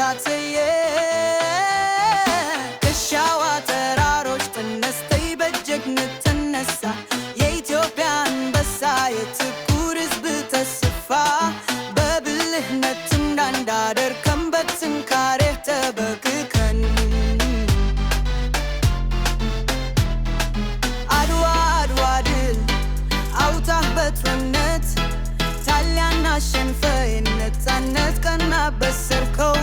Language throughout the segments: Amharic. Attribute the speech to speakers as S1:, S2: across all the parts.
S1: ግዛትዬ ከሻዋ ተራሮች ተነስተይ በጀግነት ተነሳ የኢትዮጵያ አንበሳ የጥቁር ሕዝብ ተስፋ በብልህነት እንዳንዳደርከን በጥንካሬህ ተበቅከን አድዋ አድዋ ድል አውታህ በጦርነት ጣሊያን አሸንፈህ ነፃነት ቀን አበሰርከው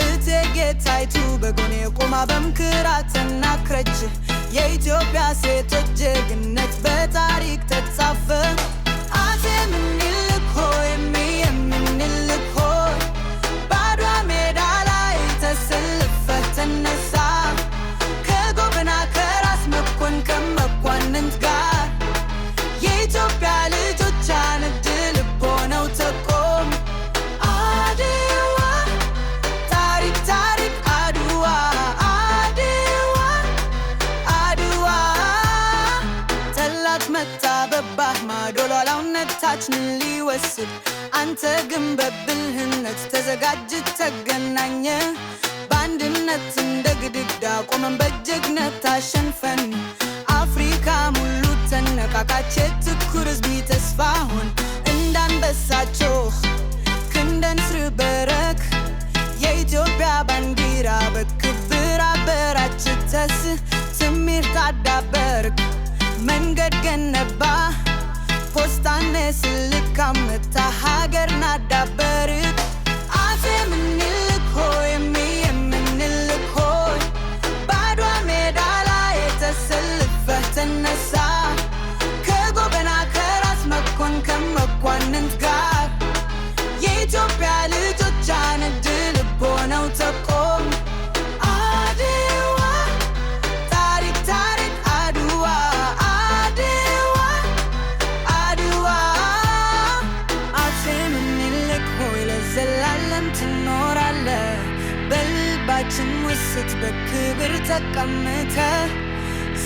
S1: እቴጌ ጣይቱ በጎኔ ቆማ በምክር አጠናከረችህ የኢትዮጵያ ሴቶች ጀግንነት በታሪክ ተጻፈ አፄ ምኒልክ ሆይ ምኒልክ ሆይ በአድዋ ሜዳ ላይ ተሰልፈህ ተነሳ ከጎበና ከራስ መኮንን ከመኳንንት ጋር የኢትዮጵያ ልጆች አንድ ልብ ሆነው ተቆሙ አድዋ ታሪክ ታሪክ አድዋ አድዋ አድዋ ጠላት መጣ በባህ ማዶ ሉዓላዊነታችንን ሊወስድ አንተ ግን በብልህነት ተዘጋጅተህ ተገናኘህ በአንድነት እንደ ግድግዳ ቆመን በጀግንነት አሸንፈን አፍሪካ ሙሉ ተነቃቃች የጥቁር ሕዝብ ተስፋ ሆን እንዳንበሳ ጮኽ ክንደን ስር በረክ የኢትዮጵያ ባንዲራ በክብር አበራችተህ ትምህርት አዳበርክ መንገድ ገነባ ፖስታን ስልክ አመታ ሀገርን አዳበርክ አፄ ምኒልክ ሆይ ምኒልክ ሆይ በአድዋ ሜዳ ላይ ተሰልፈህ ተነሳ ከጎበና ከራስ መኮንን ከመኳንንት ጋር የኢትዮጵያ ልጆች አንድ ልብ ሆነው ተቆሙ አድዋ ታሪክ ታሪክ አድዋ አድዋ አድዋ አፄ ምኒልክ ሆይ ለዘላለም ትኖራለህ በልባችን ውስጥ በክብር ተቀምጠህ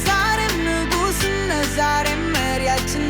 S1: ዛሬም ንጉሥ ነህ ዛሬም መሪያችን